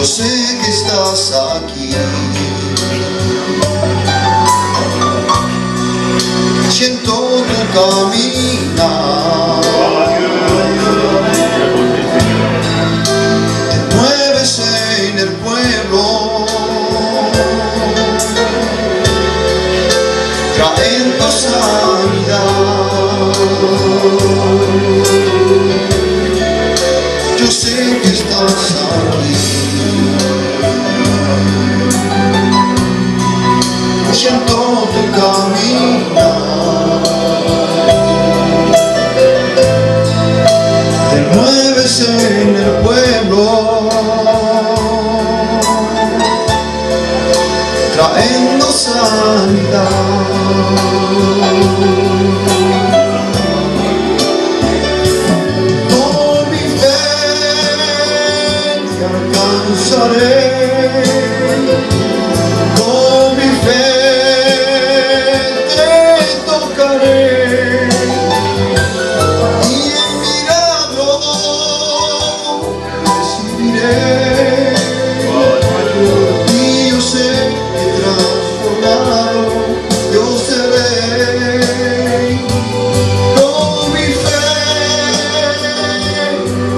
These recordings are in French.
Yo sé que estás aquí. Siento tu caminar. Te mueves en el pueblo, trayendo sanidad. Yo sé que estás aquí. Siento tu caminar. Te mueves en el pueblo, trayendo sanidad. Con mi fe te alcanzaré. Con mi fe te tocaré. Y el milagro recibiré. Y yo sé que transformado yo seré. Con mi fe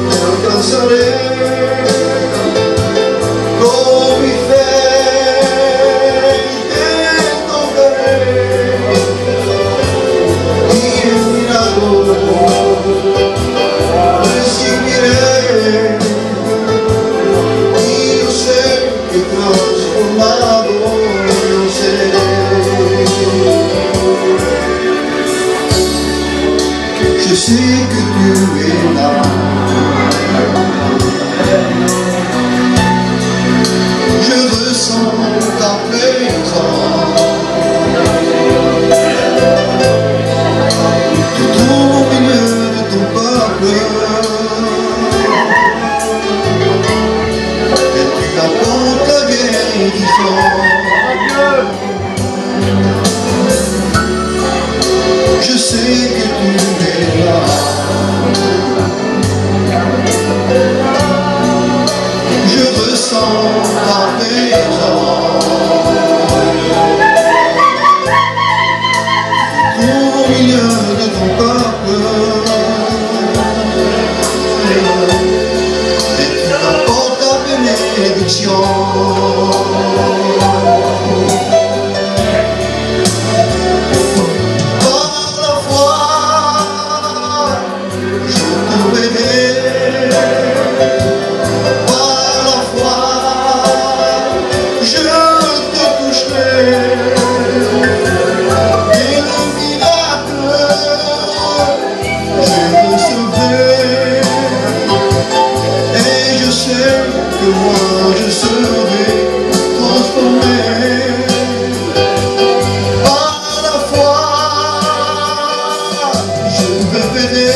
te alcanzaré. Con mi fe te tocaré. Y el milagro recibiré. Y yo sé que transformado yo seré. Je sais que tu es là. Je ressens ta présence. Tu te trouves au milieu de ton peuple et tu apportes la guérison. Je sais que tu es là. Je ressens ta présence. Tu te trouves au milieu de ton peuple et tu apportes ta bénédiction. Moi je serai transformé par la foi. Je vais venir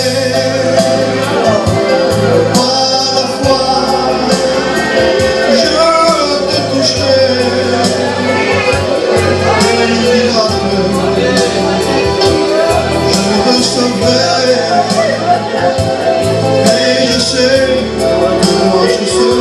par la foi. Je te toucherai et le miracle je recevrai. Et je sais que moi je serai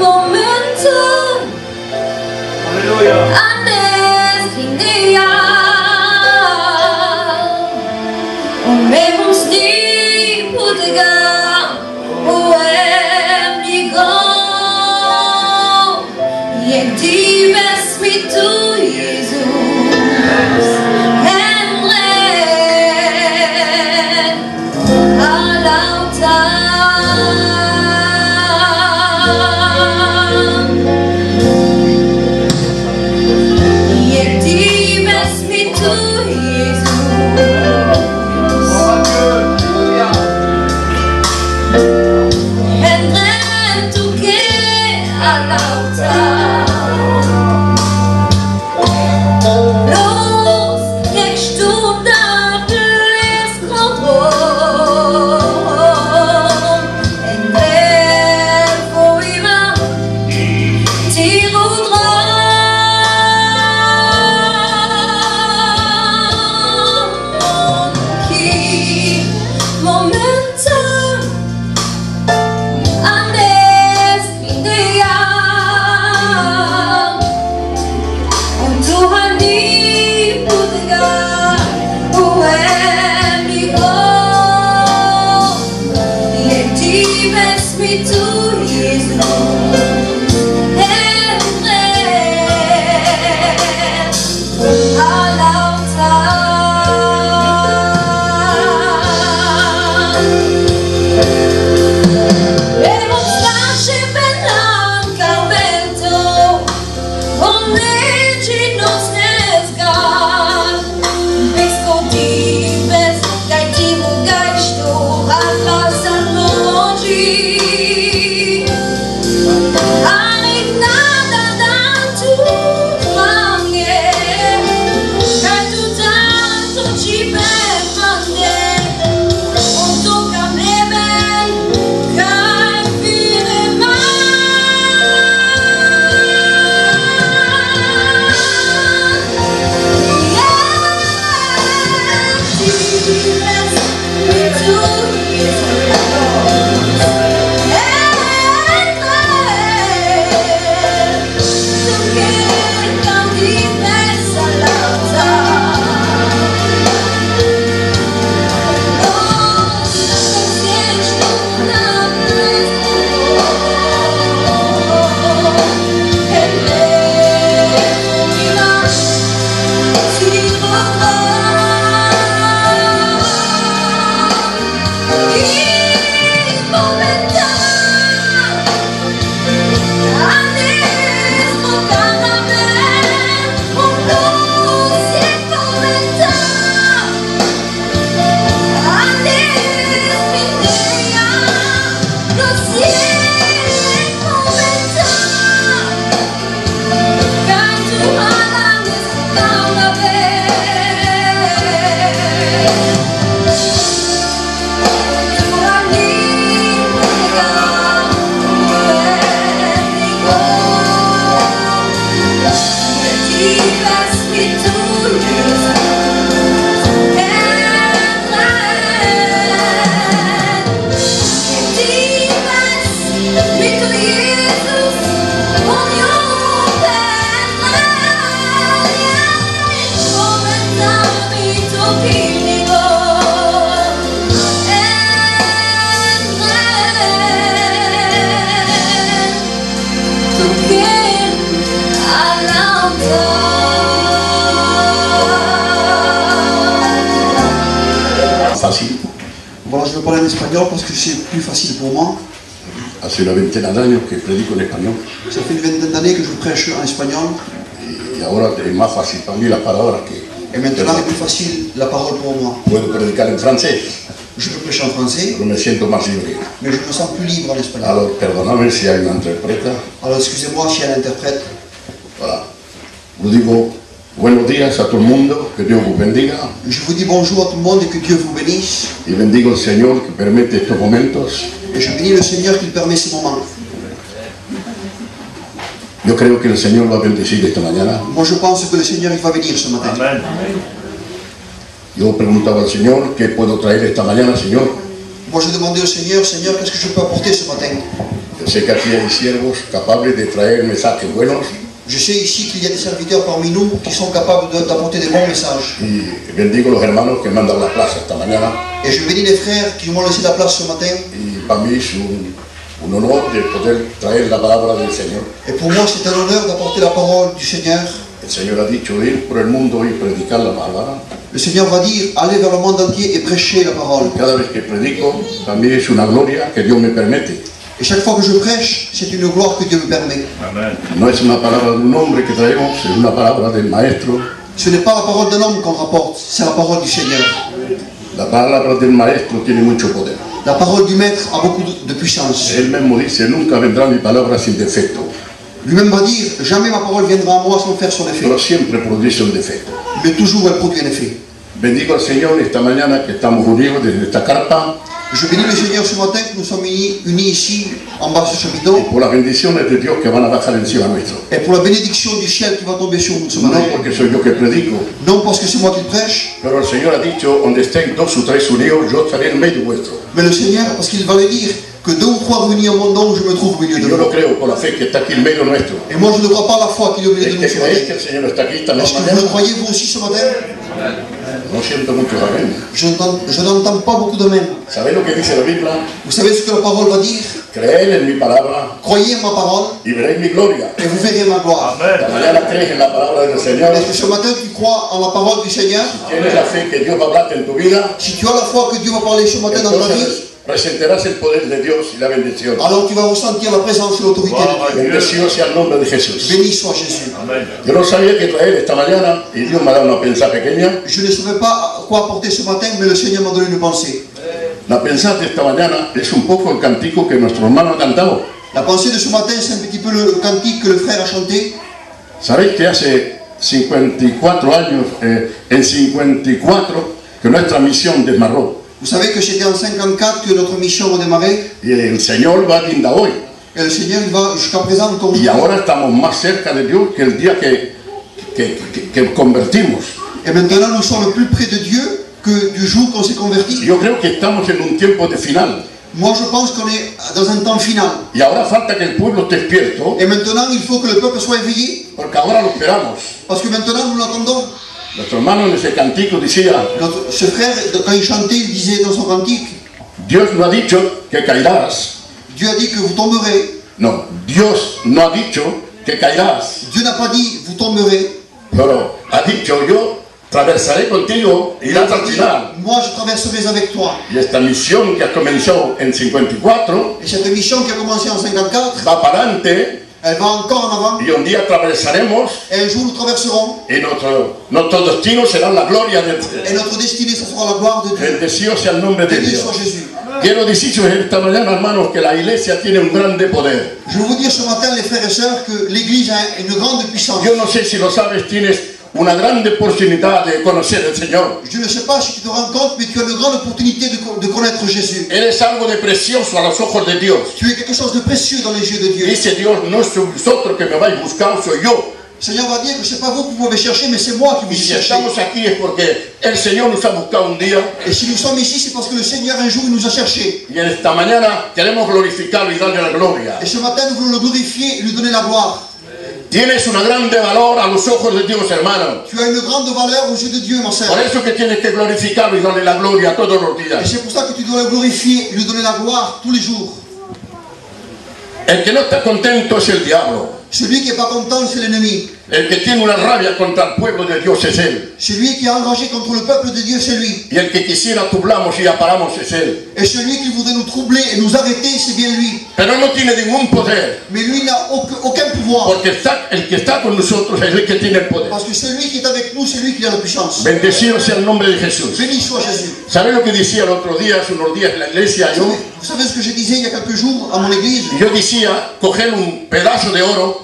momento. Aleluya. día vemos ni putega o emligo y dives mi tu Jesus henren al altar y dives mi tu Voilà, je vais parler en espagnol parce que c'est plus facile pour moi. Hace una veintena de años que predico en español Ça fait une vingtaine d'années que je prêche en espagnol. y ahora es más fácil para mí las palabras que Et maintenant, c'est plus facile la parole pour moi. puedo predicar en francés, Je peux prêcher en français, pero me siento más libre. mais je me sens plus libre en espagnol. Alors, perdóname si hay una interpreta. Alors, excusez-moi si elle interprète. Voilà. Lo digo, buenos días a todo el mundo, que Dios vous bendiga. Je vous dis bonjour à tout le monde et que Dieu vous bénisse. Y bendigo al Señor que permite estos momentos. Et je bénis le Seigneur qui permet ces moments. Yo creo que el Señor va a bendecir esta mañana. Moi, je pense que le Seigneur il va venir ce matin. Amen. Yo preguntaba al Señor, ¿qué puedo traer esta mañana, Señor? Moi, je demandais au Seigneur, Seigneur, qu'est-ce que je peux apporter ce matin? Yo sé que aquí hay siervos capaces de traer mensajes buenos. Je sais ici qu'il y a des serviteurs parmi nous qui sont capables d'apporter des bons messages. Y bendigo a los hermanos que me han dado la plaza esta mañana. Et je bénis les frères qui m'ont laissé la place ce matin. Y para mí es un honor de poder traer la palabra del Señor. Et pour moi, c'est un honneur d'apporter la parole du Seigneur. El Señor ha dicho de ir por el mundo y predicar la palabra. Le Seigneur va dire, allez vers le monde entier et prêchez la parole. Cada vez que predico, para mí es una gloria que Dios me permite. Et chaque fois que je prêche, c'est une gloire que Dieu me permet. Amen. No es una palabra de un hombre que traemos, es una palabra del Maestro. Ce n'est pas la parole d'un homme qu'on rapporte, c'est la parole du Seigneur. La palabra del Maestro tiene mucho poder. La parole du Maître a beaucoup de puissance. Él mismo dice, nunca vendrá mi palabra sin defecto, Lui-même va dire, jamais ma parole viendra à moi sans faire son effet. pero siempre produce un defecto. Mais toujours elle produit un effet. Bendigo al Señor esta mañana que estamos unidos desde esta carpa Je bénis le Seigneur ce matin que nous sommes unis ici, en bas de ce y chapiteau, por las bendiciones de Dios que van a bajar encima nuestro. et pour la bénédiction du ciel qui va tomber sur nous ce No matin. porque soy yo que predico, Non parce que c'est moi qui le prêche, pero el Señor ha dicho, donde estén dos o tres unidos, yo estaré en medio vuestro. mais le Seigneur parce qu'il va le dire, que deux ou trois réunis en mon nom, je me trouve au milieu Y de yo vous. lo creo por la fe que está aquí en medio nuestro. Et moi je ne crois pas à la foi qu'il est au milieu de nous ¿Es ce que creéis que matin. el Señor está aquí esta Est-ce que vous mañana? le croyez vous aussi ce matin? No siento mucho amén. Je n'entends pas beaucoup de même. ¿Sabéis lo que dice la Biblia? Vous savez ce que la parole va dire? Creed en mi palabra Croyez en ma parole y veréis mi gloria. et vous verrez ma gloire. Esta mañana crees en la palabra del Señor. Est-ce que ce matin tu crois en la parole du Seigneur? Tienes la fe que Dios va a hablarte en tu vida. Si tu as la foi que Dieu va parler ce matin dans ta vie, Entonces presentarás el poder de Dios y la bendición. alors tu vas ressentir la présence et l'autorité de Dieu. Bendecido sea el nombre de Jesús. Béni soit Jésus. Amen. Yo no sabía que traer esta mañana y Dios me ha dado una pensada pequeña. Je ne savais pas quoi apporter ce matin, mais le Seigneur m'a donné une pensée. La pensada de esta mañana es un poco el cantico que nuestro hermano ha cantado. La pensée de ce matin, c'est un petit peu le cantique que le frère a chanté. Sabéis que hace 54 años, en 54, que nuestra misión desmarró. Vous savez que c'était en 54 que notre mission a démarré. Y el Señor va linda hoy. Et le Seigneur, il va jusqu'à présent comme Y ahora estamos más cerca de Dios que el día que convertimos. Et maintenant, nous sommes plus près de Dieu que du jour qu'on s'est converti. Yo creo que estamos en un tiempo de final. Moi, je pense qu'on est dans un temps final. Y ahora falta que el pueblo esté despierto, Et maintenant, il faut que le peuple soit éveillé. porque ahora lo esperamos. Parce que maintenant, nous l'attendons. Nuestro hermano en ese cantico decía, Ce frère, quand il chantait, il disait dans son cantique, Dios no ha dicho que caerás. Dieu a dit que vous tomberez. No, Dios no ha dicho que caerás. Dieu n'a pas dit vous tomberez. Pero ha dicho, yo atravesaré contigo, irás al final. Moi, je traverserai avec toi. Y esta misión que ha comenzado en 54 Et cette mission qui a commencé en 54, va para adelante elle va encore en avant. y un día atravesaremos Et un jour, nous traverserons. y nuestro destino será la gloria de Et notre destinée, ce sera la gloire de Dieu. Bendecido sea el nombre de Béni Dios. soit Jésus. Quiero deciros esta mañana, hermanos, que la iglesia tiene un grande poder. Je veux vous dire ce matin, les frères et sœurs, que l'Église a une grande puissance. Yo no sé si lo sabes, tienes una grande oportunidad de conocer al Señor. Je ne sais pas si tu te rends compte, mais tu as une grande opportunité de connaître Jésus. Eres algo de precioso a los ojos de Dios. Tu es quelque chose de précieux dans les yeux de Dieu. Dice Dios, no sois vosotros que me vais a buscar, soy yo. Le Seigneur va dire que ce n'est pas vous que vous pouvez chercher, mais c'est moi qui vous Y si cherche. estamos aquí es porque el Señor nos ha buscado un día Et si nous sommes ici, c'est parce que le Seigneur un jour il nous a cherchés. y esta mañana queremos glorificarlo y darle la gloria. Et ce matin, nous voulons le glorifier et lui donner la gloire. Tienes un grande valor a los ojos de Dios, hermano. Tu as une grande valeur aux yeux de Dieu, ma sœur. Por eso que tienes que glorificarlo y darle la gloria todos los Et días. c'est pour ça que tu dois le glorifier et lui donner la gloire tous les jours. El que no está contento es el diablo. Celui qui n'est pas content, c'est l'ennemi. El que tiene una rabia contra el pueblo de Dios es él. Celui qui est engagé contre le peuple de Dieu, c'est lui. Y el que quisiera tublamos y aparamos es él. Et celui qui voudrait nous troubler et nous arrêter, c'est bien lui. Pero no tiene ningún poder. Mais lui n'a aucun pouvoir. Porque el que está con nosotros es el que tiene el poder. Parce que celui qui est avec nous, c'est lui qui a la puissance. Bendecido sea el nombre de Jesús. Béni soit Jésus. ¿Sabes lo que decía el otro día, hace unos días en la iglesia? Vous savez ce que je disais il y a quelques jours à mon église? Yo decía, coger un pedazo de oro,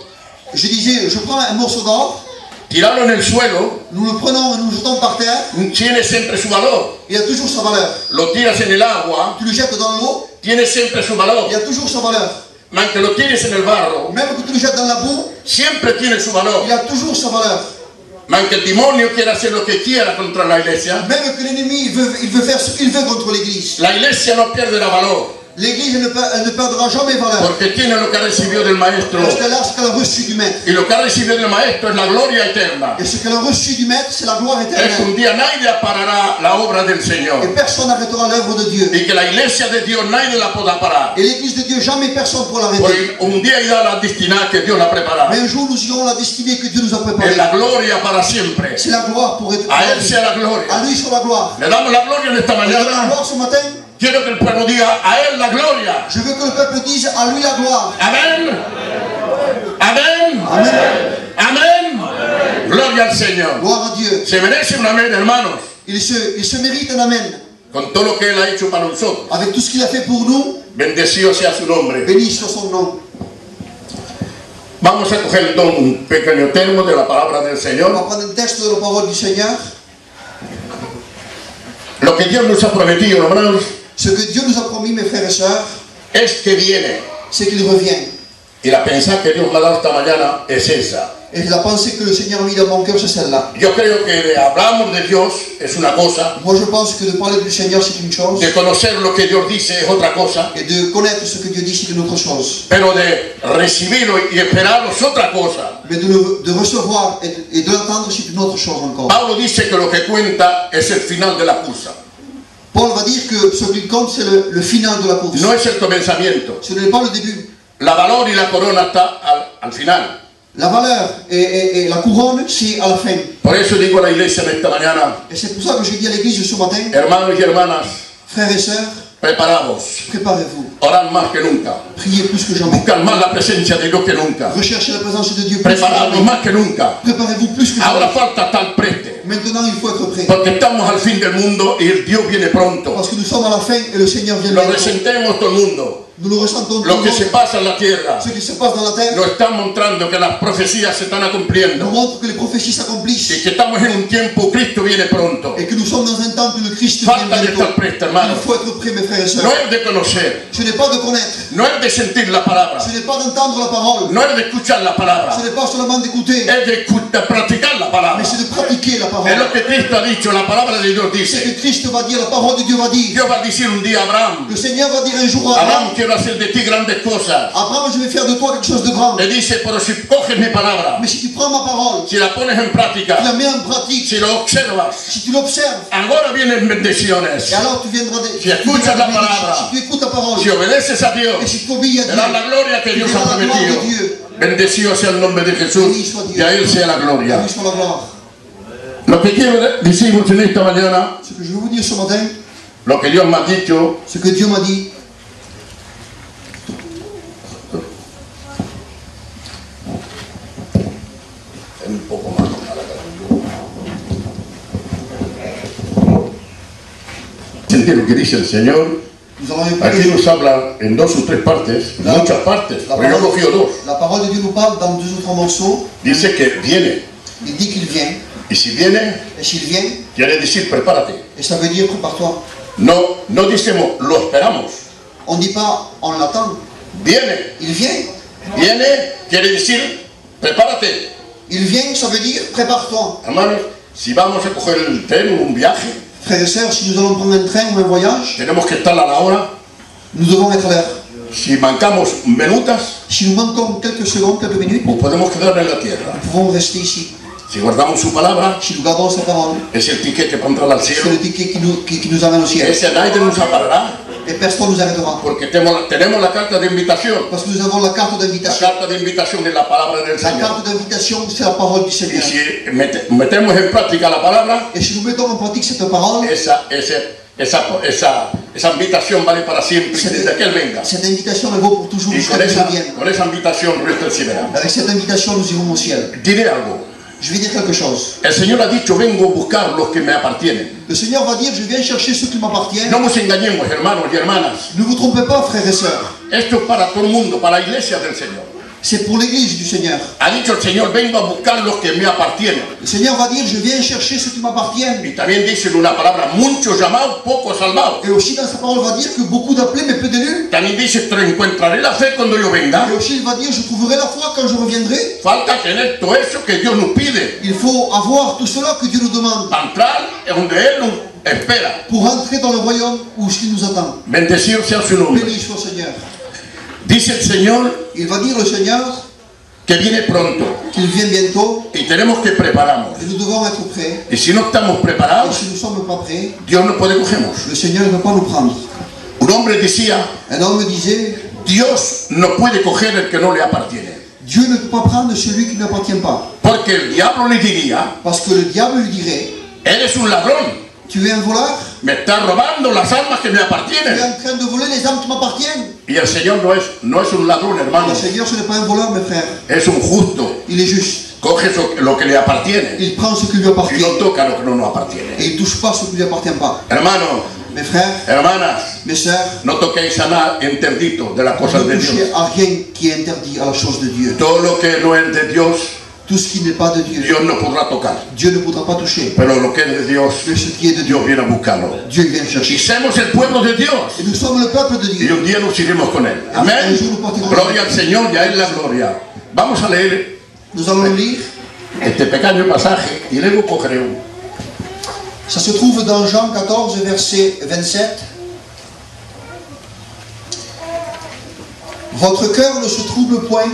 Je disais, je prends un morceau d'or, tirarlo en el suelo, nous le prenons et nous le jetons par terre, tiene siempre su valor. il y a toujours sa valeur. Lo tiras en el agua, Tu le jettes dans l'eau, tiene siempre su valor. il y a toujours sa valeur. Aunque lo tires en el barro, Même que tu le jettes dans la boue, siempre tiene su valor. il a toujours sa valeur. Aunque el demonio quiera hacer lo que quiera contra la iglesia, Même que l'ennemi il veut faire ce qu'il veut contre l'église. la iglesia no pierde el valor. L'église, elle ne perdra jamais valeur. Porque tiene lo que ha recibido del maestro. Parce qu'elle a ce qu'elle a reçu du maître. Y lo que ha recibido del maestro es la gloria eterna. Et ce qu'elle a reçu du maître, c'est la gloire Es que éternelle. un día nadie parará la obra del Et Señor. personne n'arrêtera l'œuvre de Dieu. Y que la iglesia de Dios nadie la podrá parar. Et l'église de Dieu, jamais personne ne pourra l'arrêter. Porque un día irá la destinada que Dios la preparado. Mais un jour, nous irons la destinée que Dieu nous a Es préparée. la gloria para siempre. C'est la gloire pour être. A Él sea la À gloria. lui soit la gloire. Le damos la gloria en esta On lui donne la mañana. gloire ce matin. Quiero que el pueblo diga a Él la gloria. Je veux que le peuple dise à lui la gloire. Amén. Amén. Amen. Amén. Gloria al Señor. Gloire à Dieu. Se merece un amén, hermanos. Il se mérite un amen. Con todo lo que Él ha hecho para nosotros. Avec tout ce qu'il a fait pour nous, Bendecido sea su nombre. béni soit son nom. Vamos a coger un pequeño termo de la palabra del On va Señor. prendre un texte de la parole du Seigneur. Lo que Dios nos ha prometido, hermanos, Ce que Dieu nous a promis, mes frères et sœurs, es que viene. c'est qu'il revient. Y la pensada que Dios me ha dado esta mañana es esa. Et la pensée que le Seigneur a mis dans mon cœur, c'est celle-là. Yo creo que de hablamos de Dios es una cosa, Moi, je pense que de parler du Seigneur, c'est une chose. de conocer lo que Dios dice es otra cosa, Et de connaître ce que Dieu dit, c'est une autre chose. pero de recibirlo y esperarlo es otra cosa. Mais de recevoir et de l'entendre, c'est une autre chose encore. Pablo dice que lo que cuenta es el final de la cursa, Paul va dire que ce qui compte, c'est le final de la course. no es el comenzamiento. Ce n'est pas le début. La valor y la corona está al final. La valeur et la couronne, c'est à la fin. Por eso digo a la iglesia en esta mañana, Et c'est pour ça que je dis à l'église ce matin, hermanos y hermanas, frères et sœurs, preparados, préparez-vous. orad más que nunca, Priez plus que jamais. buscan más la presencia de Dios que nunca, Recherchez la présence de Dieu plus que preparados jamais. más que nunca. Préparez-vous plus que Ahora jamais. falta estar preste, Maintenant, il faut être prêt. porque estamos al fin del mundo y el Dios viene pronto. Parce que nous sommes à la fin et le Seigneur vient Lo bientôt. resentemos todo el mundo. Nous le ressentons tout Lo le que se monde. pasa en la tierra Ce qui se passe dans la terre nos está mostrando que las profecías se están nous cumpliendo montre que les prophéties s'accomplissent y que estamos en un tiempo, Cristo viene pronto. et que nous sommes dans un temps que le Christ vient Falta de bientôt. estar presto, hermano. Il faut être prêt, mes frères et No sœurs. es de conocer, Ce n'est pas de connaître, no es de sentir la palabra, ce n'est pas d'entendre la parole, no es de escuchar la palabra, ce n'est pas seulement d'écouter, es de practicar la palabra. mais c'est de pratiquer la Es parole. lo que Cristo ha dicho, la palabra de Dios C'est dice. que Christ va dire, la parole de Dieu va dire. Dios va a decir un día a Abraham, Le Seigneur va dire un jour à Abraham, Abraham, quiero hacer de ti grandes cosas. Abraham, je vais faire de toi quelque chose de grand. Le dice, pero si coges mi palabra, Mais si tu prends ma parole, si la pones en tu la práctica, mets en pratique, si lo observas, si tu l'observes, ahora vienen bendiciones. et alors tu viendras de, Si escuchas la palabra, si tu écoutes la parole, Si obedeces a Dios, et si tu obéis à Dieu, verás la gloria que tu Dios ha verras la gloire prometido. de Dieu. Bendecido sea el nombre de Jesús y a Él sea la À gloria. lui soit la gloire. Lo que quiero decimos en esta mañana, Ce que je veux vous dire ce matin, lo que Dios me ha dicho, ce que Dieu m'a dit, un poco más. Sentir lo que dice el Señor. nous allons Aquí écouter nos habla en dos o tres partes, muchas partes, la pero yo cogí dos. la parole de Dieu nous parle dans 2 ou 3 morceaux. Dice que viene, Il dit qu'il vient, y si viene, et s'il vient, quiere decir prepárate. et ça veut dire prépare-toi. No decimos lo esperamos, On ne dit pas on l'attend, viene. il vient. Viene quiere decir prepárate. Il vient, ça veut dire prépare-toi. Hermanos, si vamos a coger el tren o un viaje, Frères et sœurs, si nous allons prendre un train ou un voyage, tenemos que estar a la hora. nous devons être à l'heure. Si mancamos minutas, Si nous manquons quelques secondes, quelques minutes, pues podemos quedar en la tierra. nous pouvons rester ici. Si guardamos su palabra, Si nous gardons sa parole, es el ticket para entrar al c'est cielo. le ticket qui nous amène au ciel. Ese nadie nos parará, Et personne ne nous arrêtera. porque tenemos la carta de invitación. Parce que nous avons la carte La d'invitation. carta de invitación es la palabra del La Señor. carte d'invitation, c'est la parole du Y Seigneur. si metemos en práctica la palabra, Et si nous mettons en pratique cette parole, esa invitación vale para siempre, desde que Él venga. cette invitation, elle vaut pour toujours Y jusqu'à con ce qu'il vienne. esa invitación nuestro se verá. Avec cette invitation, nous irons au ciel. Diré algo. Je vais dire quelque chose. El Señor ha dicho, vengo a buscar los que me apartienen. Le Seigneur va dire, je viens chercher ceux qui m'appartiennent. No nos engañemos, hermanos y hermanas. Ne vous trompez pas, frères et sœurs. Esto es para todo el mundo, para la iglesia del Señor. C'est pour l'église du Seigneur. Ha dicho el Señor, vengo a buscar los que me apartienen. Le Seigneur va dire, je viens chercher ceux qui m'appartiennent. Y también dice en una palabra, muchos llamados, pocos salvados. Et aussi dans sa parole, va dire que beaucoup d'appelés, mais peu d'élus. También dice, pero encontraré la fe cuando yo venga. Et aussi, il va dire, je trouverai la foi quand je reviendrai. Falta tener todo eso que Dios nos pide. Il faut avoir tout cela que Dieu nous demande. Para entrar donde Él espera. pour entrer dans le royaume où ce qui nous attend. Bendecido sea su nombre. Béni soit le Seigneur. Dice el Señor Il va dire le Seigneur que viene pronto qu'il vient bientôt y tenemos que prepararnos. et nous devons être prêts. Y si no estamos Et preparados, si nous ne sommes pas prêts, Dios no puede cogernos. le Seigneur ne peut pas nous prendre. Un hombre decía, Un homme disait, Dios no puede coger el que no le appartiene. Dieu ne peut pas prendre celui qui ne lui appartient pas. Porque el diablo le diría, Parce que le diable lui dirait, eres un ladrón, tu es un voleur, me estás robando las almas que me tu es appartienen. en train de voler les âmes qui m'appartiennent. Y el Señor no es un ladrón, hermano, Le Seigneur, ce n'est pas un voleur, mes frères. es un justo. Il est juste. Coge lo que le appartiene Il prend ce qui lui y appartient. no toca lo que no nos Et appartiene. il ne touche pas ce qui ne lui appartient pas. Hermano, Mes frères, hermanas, mes sœurs, no toquéis a nada interdito de las cosas ne de touchez Dios. à rien qui est interdit à la chose de Dieu. Todo lo que no es de Dios, Tout ce qui n'est pas de Dieu, Dios no podrá tocar. Dieu ne pourra pas toucher. Pero lo que es de Dios, Mais ce qui est de Dieu, Dios viene a buscarlo. Dieu vient Y chercher. somos el pueblo de Dios. Et nous sommes le peuple de Y Dieu. un día nos iremos con Él. Amén. Gloria al Señor, ya es la gloria. Vamos a leer Nous allons lire. este pequeño pasaje y luego cogeré un. Ça se trouve dans Jean 14, verset 27. Votre cœur ne se trouble point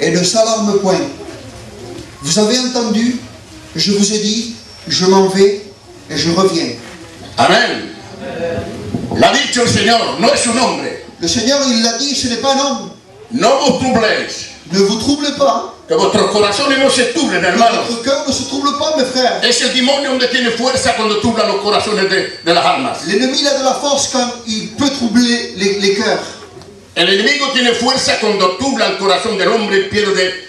et ne s'alarme point. Vous avez entendu, je vous ai dit, je m'en vais et je reviens. Amén. Lo ha dicho el Señor, no es un hombre. Le Seigneur, il l'a dit, ce n'est pas un homme. No vos troubléis. Ne vous troublez pas. Que vuestros corazones no se turben, hermanos. Votre cœur ne se trouble pas, mes frères. Es el demonio donde tiene fuerza cuando turba los corazones de las almas. L'ennemi il a de la force quand il peut troubler les cœurs. El enemigo tiene fuerza cuando turba el corazón del hombre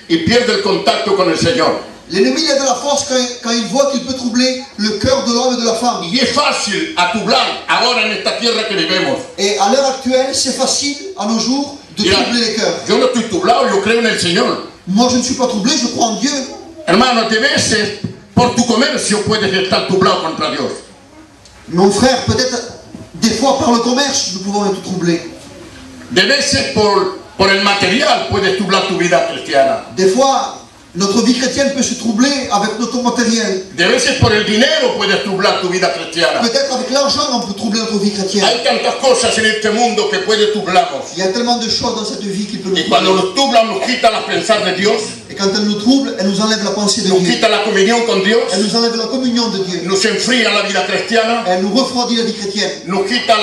y pierde el contacto con el Señor. L'ennemi il a de la force quand il voit qu'il peut troubler le cœur de l'homme et de la femme. Y es fácil atublar ahora en esta tierra que vivimos. Et à l'heure actuelle, c'est facile, à nos jours, de Mira, troubler les cœurs. yo no estoy tublado, yo creo en el Señor. Moi, je ne suis pas troublé, je crois en Dieu. Hermano, de veces por tu comercio puedes estar tublado contra Dios. Mon frère, peut-être des fois par le commerce, nous pouvons être troublés. De veces por el material puedes tublar tu vida cristiana. Des fois, notre vie chrétienne peut se troubler avec notre matériel. De veces por el dinero puedes tublar tu vida cristiana. Peut-être avec l'argent, on peut troubler notre vie chrétienne. Hay tantas cosas en este mundo que puede tublarnos. Il y a tellement de choses dans cette vie qui peut nous Y cuando troubler. nos tublan nos quita la pensar de Dios, Et quand elle nous trouble, elle nous enlève la pensée de nos Dieu. quita la comunión con Dios, Elle nous enlève la communion de Dieu. nos enfría la vida cristiana, Elle nous refroidit la vie chrétienne. nos quita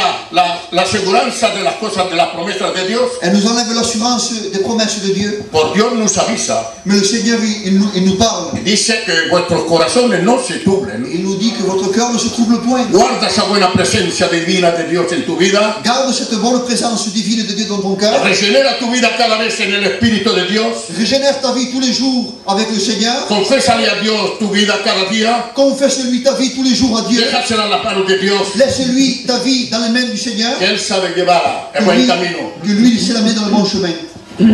la seguridad de las cosas, de las promesas de Dios. Elle nous enlève l'assurance des promesses de Dieu. Por Dios nos avisa, Mais le Seigneur, il nous parle. dice que vuestros corazones no se tublen. Il nous dit que votre cœur ne se trouble point. Guarda esa buena presencia divina de Dios en tu vida. Garde cette bonne présence divine de Dieu dans ton cœur. Regenera tu vida cada vez en el Espíritu de Dios. Régénère ta vie tous les jours avec le Seigneur. Confésale a Dios tu vida cada día. Confesse-lui ta vie tous les jours à Dieu. Déjasela en las manos de Dios. Laisse-lui ta vie dans les mains du Seigneur. Que Él sabe llevarla en Que buen lui, camino. que lui c'est la main dans le bon chemin.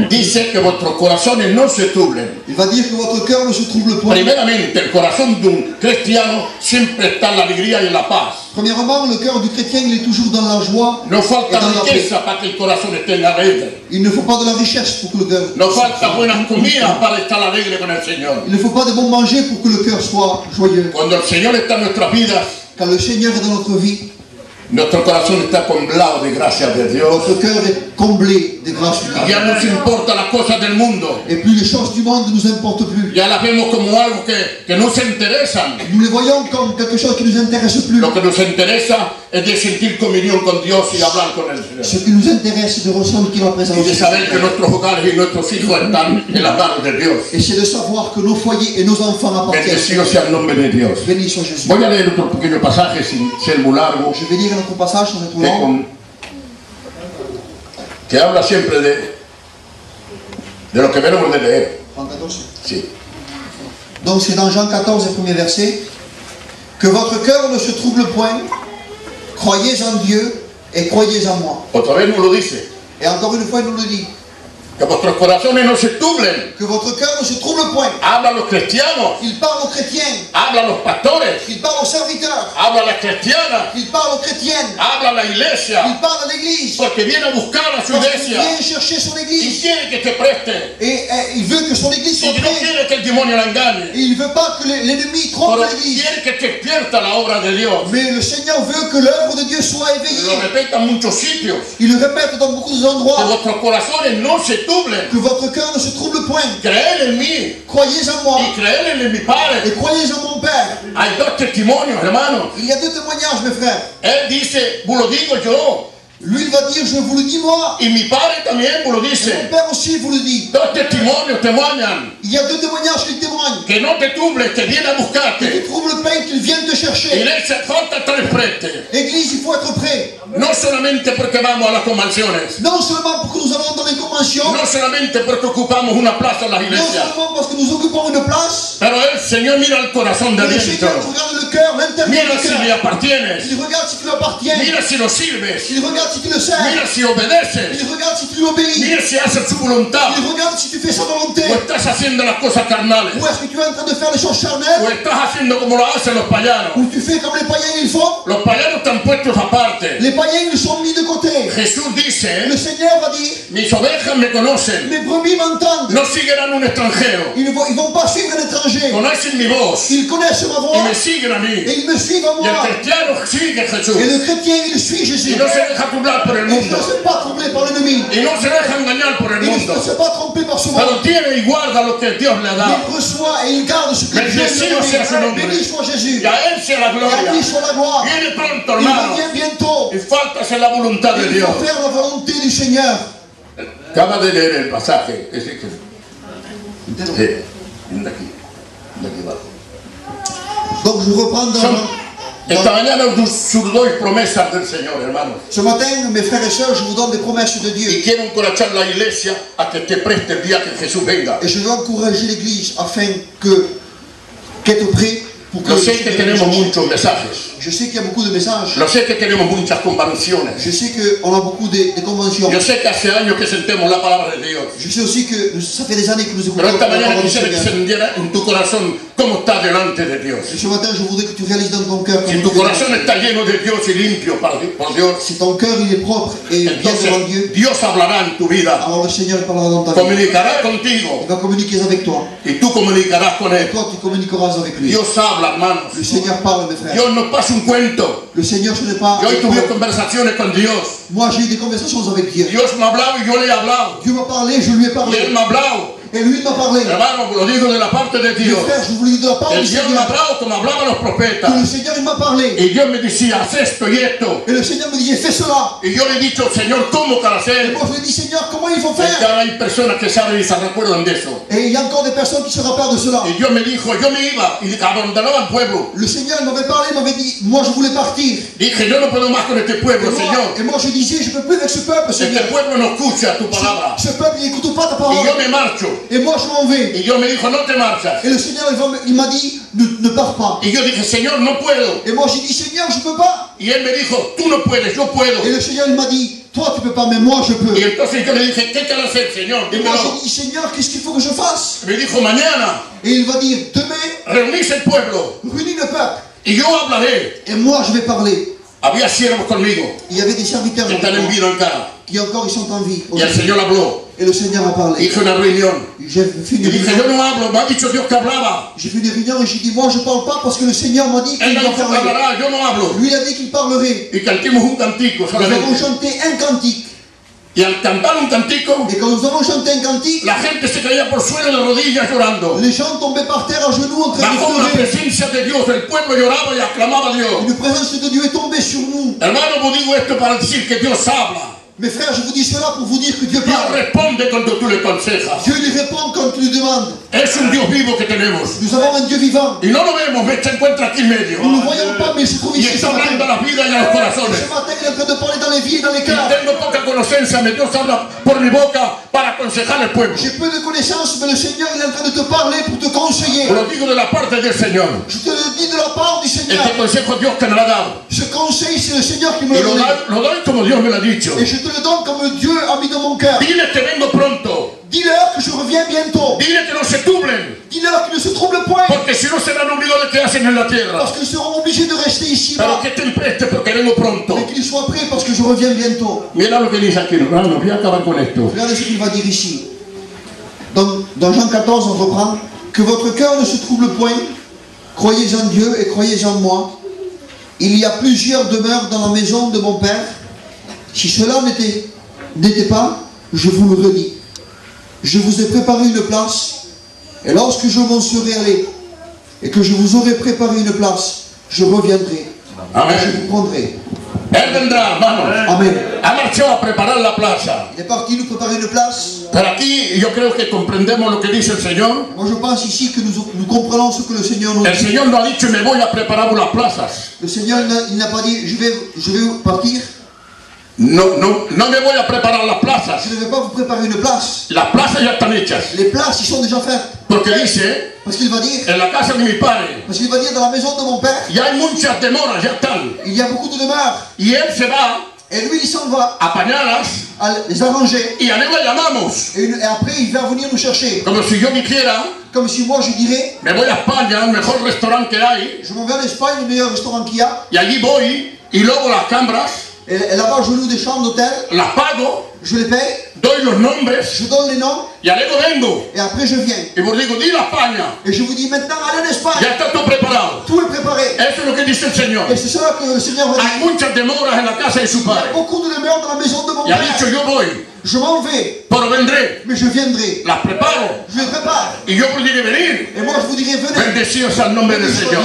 Dice que vuestros corazones no se turben. Il va dire que votre cœur ne se trouble point. Primeramente, el corazón de un cristiano siempre está en la alegría y en la paz. Premièrement, le cœur du chrétien, il est toujours dans la joie. No et falta dans la paix. riqueza para que el corazón esté alegre. Il ne faut pas de la richesse pour que le cœur. No falta buenas comidas para estar alegre con el Señor. Il ne faut pas de bon manger pour que le cœur soit joyeux. Cuando el Señor está en nuestras vidas, Quand le Seigneur est dans notre vie, nuestro corazón está comblado de gracias de Dios. notre cœur est comblé de grâce de Ya Dieu. no nos importa las cosas del mundo. Et plus les choses du monde ne nous importent plus. Ya las vemos como algo que no se interesan. Nous les voyons comme quelque chose qui ne nous intéresse plus. Lo que nos interesa es de sentir comunión con Dios y hablar con el Señor. Ce qui nous intéresse, c'est de ressentir la présence Y de de saber que Dieu. nuestros hogares y nuestros hijos están en las manos de Dios. Et c'est de savoir que nos foyers et nos enfants appartiennent. Bendecido sea el nombre de Dios. Béni soit Jésus. Voy a leer otro pequeño pasaje sin ser muy largo, Je vais lire un autre passage sans être long. que habla siempre de lo que venimos de leer. Jean 14. Sí. Donc c'est dans Jean 14, le premier verset. Que votre cœur ne se trouble point. Croyez en Dieu et croyez en moi. Otra vez nos lo dice. Et encore une fois, il nous le dit. Que vuestros corazones no se turben. Que votre cœur ne se trouble point. Habla a los cristianos. Il parle aux chrétiens. Habla a los pastores. Il parle aux serviteurs. Habla a las cristianas. Il parle aux chrétiennes. Habla a la iglesia. Il parle à l'église. Porque viene a buscar a su Parce qu'il iglesia. vient chercher son Y église. quiere que te preste. Et il veut que son église Y soit no prête. quiere que el demonio la engañe. Et il ne veut pas que l'ennemi trompe Pero l'église. quiere que te despierta la obra de Dios. Mais le Seigneur veut que l'œuvre de Dieu soit Lo éveillée. repita en muchos sitios. Il le répète dans beaucoup Que d'endroits. vuestros corazones no se turben. Que votre cœur ne se trouble point. Creed en mí. Croyez en moi. Y creed en mi Et Padre. croyez en mon Père. Hay dos testimonios, hermanos. Il y a deux témoignages, mes frères. Él dice, vous lo digo yo. Lui, il va dire, je vous le dis moi. Y mi Padre también vous lo Et mon dice. Père aussi vous le dit. Dos testimonios témoignan. Il y a deux témoignages qui témoignent. Que no te tubles, que viene a Que buscarte. tu trouves le pain, qu'ils viennent te chercher. Iglesia, falta estar enfrente. Église, il faut être prêt. No solamente porque vamos a las convenciones. Non seulement pour que nous allons dans les conventions. No solamente porque ocupamos una plaza en las Non iglesias. seulement parce que nous occupons une place. Pero el Señor mira el corazón de Mais le adentro. Seigneur regarde le cœur, l'intérieur Mira du si le cœur. appartienes. Il regarde si tu lui appartiens. Mira si lo sirves. Il regarde si tu le sers. Mira si obedeces. Il regarde si tu lui obéis. Mira si haces su voluntad. Il regarde si tu fais sa volonté. O estás haciendo las cosas carnales. Ou est-ce que tu es en train de faire les choses O charnelles. estás haciendo como lo hacen los paganos. Ou tu fais comme les païens ils font. Los paganos están puestos aparte. Les païens ils sont mis de côté. Jesús dice, Le Seigneur va dire, mis ovejas me conocen. mes brebis m'entendent. No seguirán un extranjero. Ils ne vont pas suivre un étranger. Conocen mi voz. Ils connaissent ma Y voix. me siguen a mí. Et ils me suivent à Y el moi. cristiano sigue a Jesús. Et le chrétien il suit Jésus. Y no se deja turbar por el Il ne mundo. se laisse pas troubler par l'ennemi. Y no se deja engañar por el Il ne mundo. se laisse pas tromper par ce Pero monde. tiene y guarda lo que Dios le ha dado. Il reçoit et il garde ce que Dieu lui Bendecido sea su a nombre. donné. Béni soit Jésus. Y a Él sea la Et à gloria. lui soit la gloire. Viene pronto, Il hermano. revient bientôt. Y falta hacer la voluntad de Il Dios. faut faire la volonté du Seigneur. Acaba de leer el pasaje. Ese que... de aquí abajo. Donc je reprends Esta mañana os doy promesas del Señor, hermanos. ce matin, mes frères et sœurs, je vous donne des promesses de Dieu. Y quiero encorajar a la iglesia a que te preste el día que Jesús venga. Et je veux encourager l'Église afin qu'être prêt pour que Yo sé que tenemos muchos mensajes. Je sais qu'il y a beaucoup de messages. Lo sé que tenemos muchas convenciones. Je sais qu'on a beaucoup de conventions. Yo sé que hace años que sentemos la palabra de Dios. Je sais aussi que ça fait des années que nous écoutons Pero la esta parole mañana du quisiera que se Seigneur. encendiera en tu corazón cómo está delante de Dios. Et ce matin, je voudrais que tu réalises dans ton cœur Si comment tu tu es. corazón está lleno de Dios y limpio por Dios, Si ton cœur il est propre et bien devant entonces Dieu, Dios hablará en tu vida, alors le Seigneur il parlera dans ta vie. comunicará contigo Il va communiquer avec toi. y tú comunicarás con Et Él. toi, tu communiqueras avec lui. Dios habla, hermanos. Le Seigneur parle, mes frères. Dios no pasa un cuento. Le Seigneur, ce n'est pas... Yo hoy tuve conversaciones con Dios. Moi, j'ai eu des conversations avec Dieu. Dios me ha hablado y yo le he hablado. Dieu m'a parlé, je lui ai Y parlé. Él me ha hablado. Et lui il m'a parlé. Hermano, lo digo de la parte de Mes Dios. frères, je vous le dis de la part El du Dios me ha Seigneur. hablado como hablaban los Que le profetas. Seigneur, il m'a parlé. Y Dios me decía, haz esto y esto. Et le Seigneur me disait, fais cela. Y yo le he dicho, Señor, ¿cómo para Et hacer? moi, je lui ai dit, Seigneur, comment il faut Es que faire? ahora hay personas que saben y se recuerdan de eso. Et il y a encore des personnes qui se rappellent de cela. Y Dios me dijo, yo me iba y abandonaba el pueblo. Le Seigneur il m'avait parlé, il m'avait dit, moi je voulais partir. Dije, yo no puedo más con este pueblo, Señor. Et moi je disais, je ne peux plus avec ce peuple, Este Seigneur. pueblo no escucha tu palabra. Ce peuple, il n'écoute pas ta Y parole. yo me marcho. Et moi je m'en vais. Y Dios me dijo, no te marchas. Et le Seigneur, il m'a dit, ne pars pas. Y yo dije, Señor, no puedo. Et moi j'ai dit, Seigneur, je ne peux pas. Y Él me dijo, tú no puedes, yo puedo. Et le Seigneur, il m'a dit, toi tu ne peux pas, mais moi je peux. Y entonces yo le dije, ¿qué quiero hacer, Señor? Et moi Dímelo. j'ai dit, Seigneur, qu'est-ce qu'il faut que je fasse? Me dijo, mañana Et il va dire, demain, reunís el pueblo réunis le peuple. y yo hablaré. Et moi je vais parler. Había siervos conmigo Il y avait des serviteurs que están en vida acá. qui encore ils sont en vie. Y el Señor habló. Et le Seigneur a parlé. Hice una reunión. J'ai fait Y une dije, réunion. yo no hablo, me ha dicho Dios que hablaba. J'ai fait des réunions et j'ai dit, moi je parle pas parce que le Seigneur m'a dit qu'il Él me doit dijo que parler. hablará, yo no hablo. Lui il a dit qu'il parlerait. Y cantimos un cantico Nous avons solamente. chanté un cantique. Y al cantar un cantico, Et quand nous avons chanté un cantique, la gente se caía por suelo de rodillas llorando. les gens tombaient par terre à genoux en train Bajo de la pleurer. presencia de Dios, el pueblo lloraba y aclamaba a Dios. Une présence de Dieu est tombée sur nous. Hermano, vous digo esto para decir que Dios habla. Mes frères, je vous dis cela pour vous dire que Dieu Dios parle. responde cuando tú le aconsejas. Dieu lui répond quand tu lui demandes. Es un Dios vivo que tenemos. Nous avons un Dieu vivant. Y no lo vemos, se encuentra aquí en medio. Nous ne le voyons pas, mais il se trouve Y ici ce está hablando a matin. la vida y a los corazones. Ce matin, il est en train de parler dans les vies et dans les Y cœurs. tengo poca conocencia, mais Dios habla por mi boca para aconsejar al pueblo. J'ai peu de connaissances, mais le Seigneur, il est en train de te parler pour te conseiller. Lo digo de la parte del Señor. Je te le dis de la part du Seigneur. Este consejo Dios que me lo ha dado. Ce conseil, c'est le Seigneur qui me Y l'a donné. lo doy como Dios me lo ha dicho. Et je te le donne comme Dieu a mis dans mon cœur. Dile que vengo pronto. Dis-leur que je reviens bientôt. Dile que no se turben, Dis-leur qu'ils ne se troublent point. porque si no serán obligados de quedarse en la tierra. Parce qu'ils seront obligés de rester ici. Pero que estén prestes porque vengo pronto. Mais qu'ils soient prêts parce que je reviens bientôt. Mira lo que dice aquí, hermano, voy a acabar con esto. Regardez ce qu'il va dire ici. Dans Jean 14, on reprend. Que votre cœur ne se trouble point. Croyez en Dieu et croyez en moi. Il y a plusieurs demeures dans la maison de mon Père. Si cela n'était pas, je vous le redis. Je vous ai préparé une place. Et lorsque je m'en serai allé, et que je vous aurai préparé une place, je reviendrai. Amen. Et je vous prendrai. Él vendrá, hermano. Amen. Ha marchado a preparar la plaza. Il est parti nous préparer une place. Pero aquí yo creo que comprendemos lo que dice el Señor. Moi je pense ici que nous comprenons ce que le Seigneur nous El dit. Señor no ha dicho, me voy a preparar unas plazas. Le Seigneur il n'a pas dit je vais partir. No me voy a preparar las plazas. Je ne vais pas vous préparer une place. Las plazas ya están hechas. Les places ils sont déjà faites. Porque dice, Parce qu'il va dire, en la casa de mi padre, dans la maison de mon Père, ya hay muchas demoras, ya están. il y a beaucoup de demeures. Y él se va Et lui il s'en va a apañarlas à les arranger. y a luego llamamos. Et après il va venir nous chercher. Como si yo dijera, Comme si moi je dirais, me voy a España, el mejor restaurante que hay, je m'en vais en Espagne, le meilleur restaurant qu'il y a. y allí voy y luego las cambras, Et là-bas je loue des chambres d'hôtel. las pago, Je les paye. doy los nombres Je donne les noms. y luego vengo. Et après je viens. Y vos digo, dile a España, Et je vous dis maintenant allez en Espagne. ya está todo preparado. Tout est préparé. Eso es lo que dice el Señor. Et c'est cela que le Seigneur va Hay dire. muchas demoras en la casa de su Il y a padre. beaucoup de demeures dans la maison de mon Y ha dicho, Père. yo voy, Je m'en vais, pero vendré, mais je viendrai. las preparo. Je les prépare. Y yo pudiera venir. Et moi je vous dirai venez. Bendecido sea el nombre del Señor.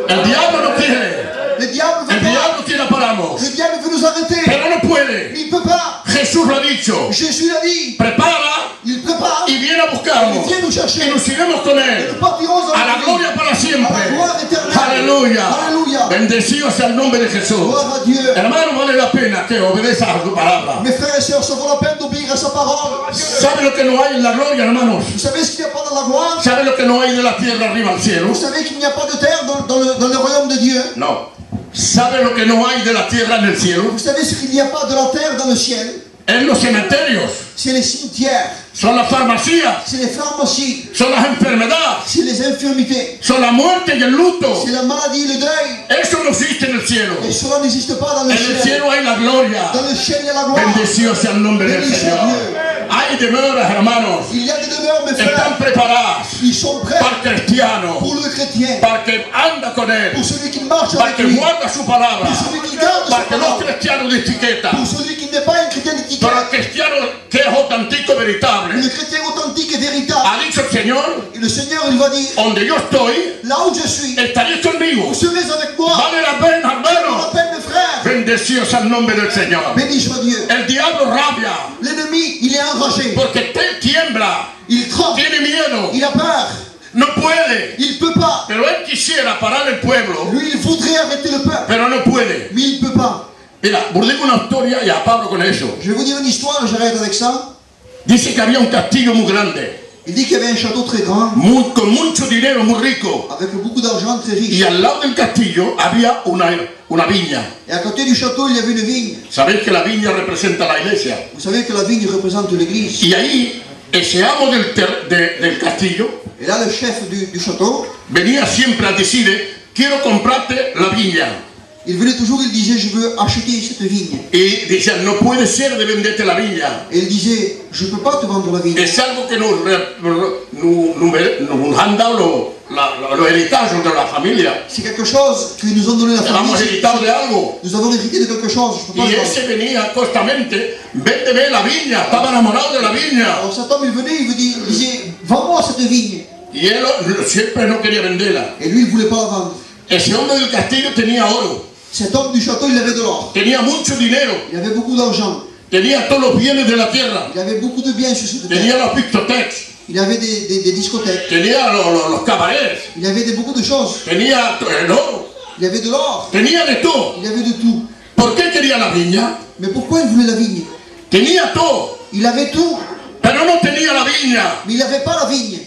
El diablo no quiere. Le diable El veut pas. diablo quiere pararnos. Le diable veut nous arrêter. Pero no puede. Il ne peut pas. Jesús lo ha dicho. Jésus l'a dit. Prepara Il prépare. y viene a buscarnos. Il vient nous chercher. Y nos iremos con Et él. nous partirons A la avec lui. gloria para siempre. A la gloire éternelle. Aleluya. Aleluya. Bendecido sea el nombre de Jesús. Gloire à Dieu. Hermano, vale la pena que obedezca a su palabra. Mes frères et sœurs, ça vaut la peine d'obéir à sa parole. ¿Sabe lo que no hay en la gloria, hermanos? Vous savez ce qu'il n'y a pas dans la gloire? ¿Sabe lo que no hay de la tierra arriba al cielo? Vous savez qu'il n'y a pas de terre dans le royaume de Dieu? No. ¿Sabe lo que no hay de la tierra en el cielo? Vous savez ce qu'il n'y a pas de la terre dans le ciel? En los cementerios. C'est les cimetières, Son las farmacias. c'est les pharmacies, Son las enfermedades. c'est les infirmités, Son la muerte y el luto. c'est la maladie et le deuil. Eso no existe en el cielo. Et cela n'existe pas dans le En el ciel. cielo hay la gloria. Dans le ciel, il y a la gloire. Bendecido sea el nombre del Bendice Señor. Dieu. Hay demoras, hermanos. Il y a des demeures, mes Están frères, preparadas ils sont prêts para el cristiano, pour le chrétien, para que anda con él, pour celui qui marche para avec que lui, guarda su palabra, pour celui qui garde para sa que no es parole, cristiano de etiqueta, pour celui qui n'est pas un chrétien d'étiquette. pero el cristiano que es auténtico, veritable. Le chrétien authentique et véritable. Ha dicho el Señor, Et le Seigneur, il va dire, donde yo estoy, là où je suis, estaréis conmigo. vous serez avec moi. Vale la pena, Pour la hermano. peine, mes frères. Bendecido sea el nombre del Señor. Béni soit Dieu. El diablo rabia L'ennemi, il est enragé. porque tiembla, Il tremble. tiene miedo, Il a peur. no puede. Il ne peut pas. Pero él quisiera parar el pueblo, Lui, il voudrait arrêter le peuple. pero no puede. Mais il ne peut pas. Mira, burdico una historia y Pablo con eso. Je vais vous dire une histoire, j'arrête avec ça. Dice que había un castillo muy grande, Il dit qu'il y avait un château très grand, con mucho dinero, muy rico. avec beaucoup d'argent, très riche. Y al lado del castillo había una viña. Et à côté du château, il y avait une vigne. Sabéis que la viña representa la iglesia. Vous savez que la vigne représente l'église. Y ahí, ese amo del castillo Et là, le chef du château, venía siempre a decir, quiero comprarte la viña. il venait toujours, il disait, je veux acheter cette vigne. Y decía, no puede ser de venderte la viña. Et il disait, je ne peux pas te vendre la vigne. Es algo que nos han dado los hereditarios de la familia. C'est quelque chose que nous ont donné la Hemos famille. hereditado de algo. Nous avons hérité de quelque chose. Je peux pas Y le ese vendre. venía constantemente, véndeme la viña, estaba enamorado de la viña. Alors cet homme, il venait, il disait, vends-moi cette vigne. Y él siempre no quería venderla. Et lui, il ne voulait pas la vendre. Ese hombre del castillo tenía oro, Cet homme du château, il avait de l'or. tenía mucho dinero, Il avait beaucoup d'argent. tenía todos los bienes de la tierra, Il avait beaucoup de biens sur cette terre. tenía los pictotex, Il avait des discothèques. tenía los cabarets, Il avait beaucoup de choses. tenía el oro, Il avait de l'or. tenía de todo. Il avait de tout. ¿Por qué quería la viña? Mais pourquoi il voulait la vigne? Tenía todo, Il avait tout, pero no tenía la viña. mais il n'avait pas la vigne.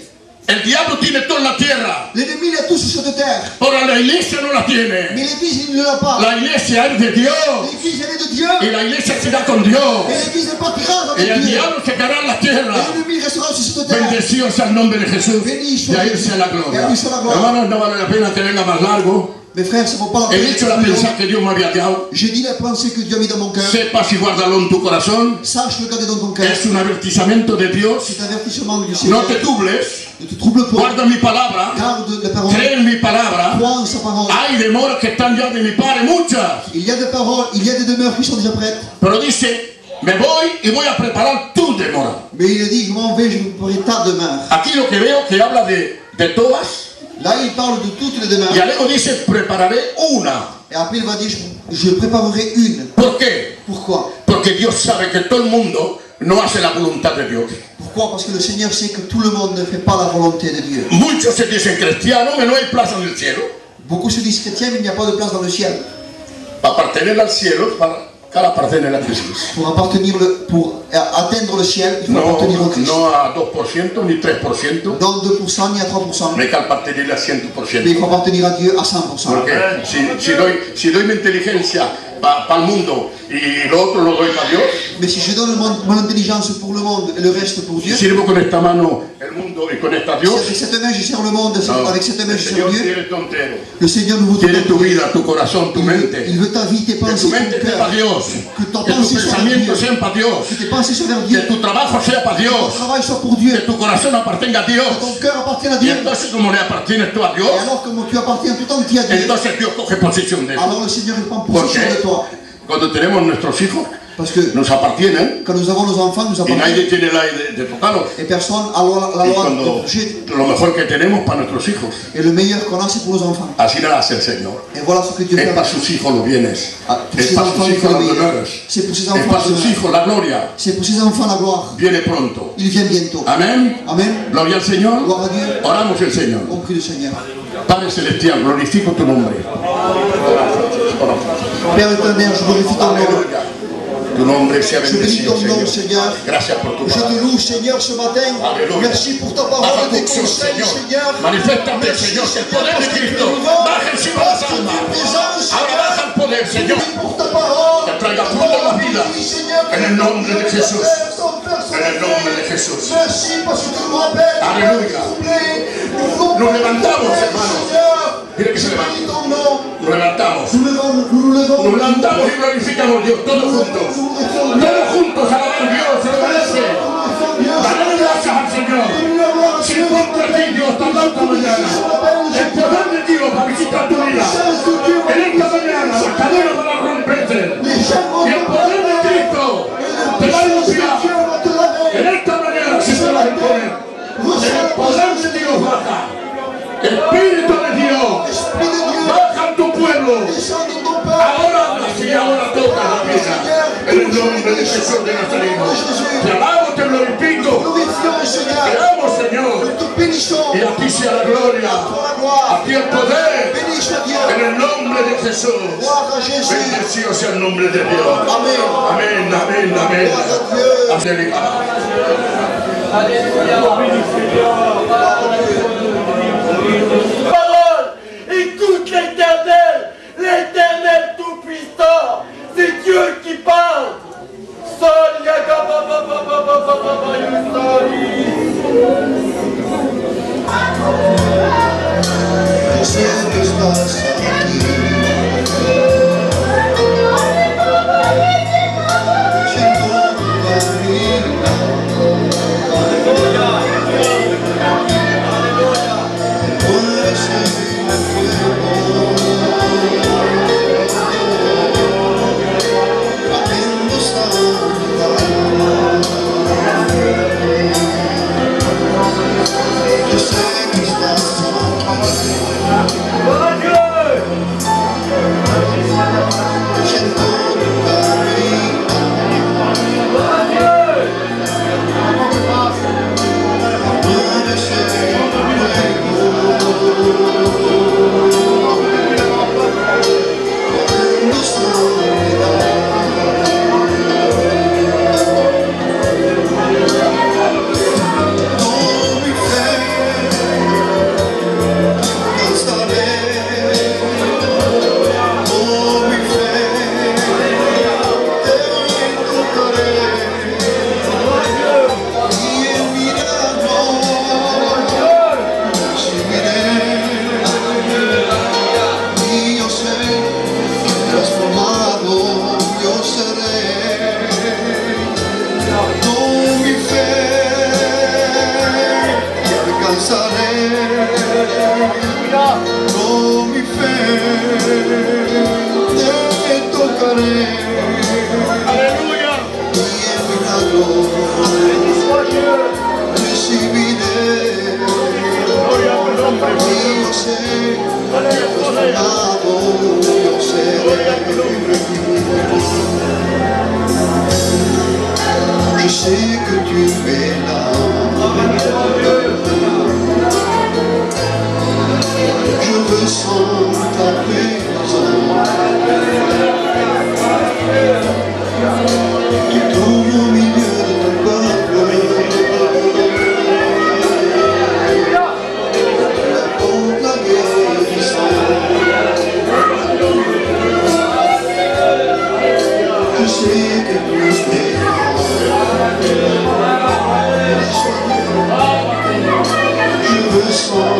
El diablo tiene todo en la tierra, L'ennemi, il a tout sur cette terre. pero el la iglesia no la tiene. Mais l'église, il ne l'a pas. La iglesia es de Dios. L'église, elle est de Dieu. Y la iglesia será con Dios. Et l'église ne partira Y avec el Dieu. diablo se quedará en la tierra. Et l'ennemi restera sur cette terre. Bendecido sea el nombre de Jesús. Y a él sea la gloria. Hermanos, no vale la pena que venga más largo. Mes frères, ça ne vaut pas la He peine. dicho la pensar que Dios me había dado. J'ai dit la pensée que Dieu a mis dans mon cœur. Sepas y guárdalo en tu corazón. Sache le garder dans ton cœur. Es un avertizamiento de Dios. C'est un avertissement du No Seigneur. te tubles. Ne te trouble pas. Guarda mi palabra. Garde la parole. Cree en mi palabra. Crois en sa parole. Hay demoras que están ya de mi padre, muchas. Il y a des paroles, il y a des demeures qui sont déjà prêtes. Pero dice, me voy y voy a preparar tu demora. Mais il dit, je m'en vais, je préparerai ta demeure. Aquí lo que veo que habla de todas. Là, il parle de toutes les demeures. Y luego dice, prepararé una. Et après, il va dire, je préparerai une. ¿Por qué? Pourquoi? Porque Dios sabe que todo el mundo no hace la voluntad de Dios. Pourquoi? Parce que le Seigneur sait que tout le monde ne fait pas la volonté de Dieu. Muchos se dicen cristianos, que no hay plaza en el cielo. Beaucoup se disent chrétiens, mais il n'y a pas de place dans le ciel. Para pertenecer al cielo, para pertenecer a Jesús. Pour atteindre le ciel, il faut appartenir au Christ. No a 2% ni 3%. Dans 2% ni à 3%. Me cal pertenecer a 100%. Mais il faut appartenir à Dieu à 100%. Porque si doy mi inteligencia para el mundo y lo otro lo doy para Dios, Mais si je donne mon intelligence pour le monde et le reste pour Dieu, sirvo con esta mano el mundo y con esta si Dios, avec cette main je sers le monde, avec cette main el je sers Señor Dieu, quiere tu entero. le Seigneur nous veut Quiere tu vida, tu corazón, tu mente. Il veut ta vie, tes Que pensées, tu ton mente esté cœur. para Dios. Que ton Que tu pensée soit vers Dieu. pensamiento sea para Dios. Que tes pensées soient vers Que Dieu. tu trabajo sea para Que ton Dios. travail soit pour Dieu. Que tu corazón apartenga a Que Dios. ton cœur appartienne à Y Dieu. entonces, como le apartienes tú a Dios, Et alors, comme tu appartiens tout entier à Dieu, entonces Dios coge posición de eso. alors le Seigneur il prend Porque possession de toi. cuando tenemos nuestros hijos, Parce que nos apartienen quand nous avons nos enfants, nous y appartiennent. nadie tiene la de tocarlos. Et personne a la Y loi de cuando toucher. lo mejor que tenemos para nuestros hijos, Et le meilleur qu'on a, c'est pour nos enfants. así nada hace el Señor. Et voilà ce que Dieu Es fait. para sus hijos los bienes, Pour es ses para enfants, sus il hijos fait le los meilleur. honores, C'est pour ses es enfants para le sus meilleur. hijos la gloria. C'est pour ses enfants la gloire. Viene pronto. Il vient bientôt. Amén. Amen. Gloria al Señor. Gloire à Dieu. Oramos el Señor. On prie le Seigneur. Padre Celestial, glorifico tu nombre. Père éternel, je glorifie ton nom. Aleluya. Tu nombre sea Je bénis bendecido, ton nom, Señor. Seigneur. Gracias por tu Je te palabra. loue, Seigneur, ce matin. Aleluya. Merci pour ta parole Baja et tes tu acción, conseils, Señor. Seigneur. Manifiéstate, Merci, Señor, que el Seigneur, poder de parce que tu Cristo nous rends baja encima de las grâce à almas. ta présence, Ahora baja Seigneur. el poder, Señor, Merci pour ta parole. que traiga fruto en la vida. Oui, Seigneur, En el nombre de Jesús. Son Père, son En el nombre de Père. Jesús. Merci parce que tu nous rappelles. Aleluya. Nos levantamos, hermanos. Mire que se levanta. Nos levantamos. Nos levantamos y glorificamos a Dios, todos juntos. Todos juntos alabar a Dios, se lo merece. Dale gracias al Señor. Si contra ti, Dios, esta mañana. El poder de Dios va a visitar tu vida. En esta mañana, las cadenas van a romperse. Y el poder de Cristo te va a iluminar. En esta mañana se te va a imponer. El poder de Dios baja. Espíritu de Dios, baja en tu pueblo. Ahora sí, ahora toca la vida. En el nombre de Jesús de Nazaret. Te alabo, te glorifico. Te amo, Señor. Y a ti sea la gloria. A ti el poder. En el nombre de Jesús. Bendecido sea el nombre de Dios. Amén, amén, amén. Parole, écoute l'Éternel, l'Éternel tout-puissant, c'est Dieu qui parle. Je sais que je passe aquí. Siento tu camino. Puede ser haciendo Yo sé que estás aquí. con mi fe te tocaré. Alléluia. Y el milagro recibiré. Y yo sé que tu lado yo seré. Je sais que tu es là. Je ressens ta présence. Tu tournes au milieu de ton peuple. Pour la guérison. Je sais que tu es là. Je ressens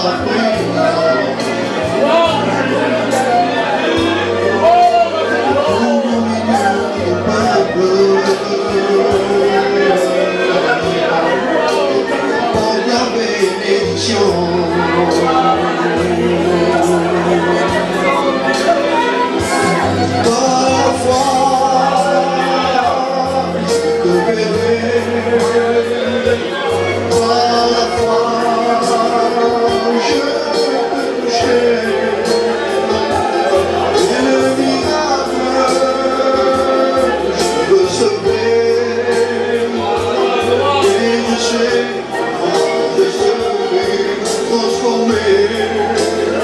ta présence. Au milieu du peuple, pour la bénédiction. Parfois, je te verrai. Parfois, je te toucherai. Et le miracle, je recevrai. Et je sais, je serai transformé.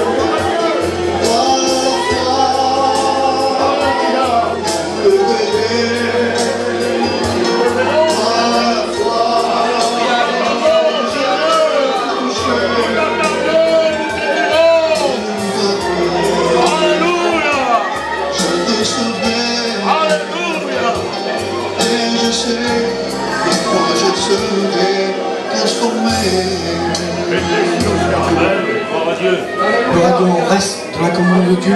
Parfois, je te verrai. Gloire à Dieu, on reste dans la communion de Dieu.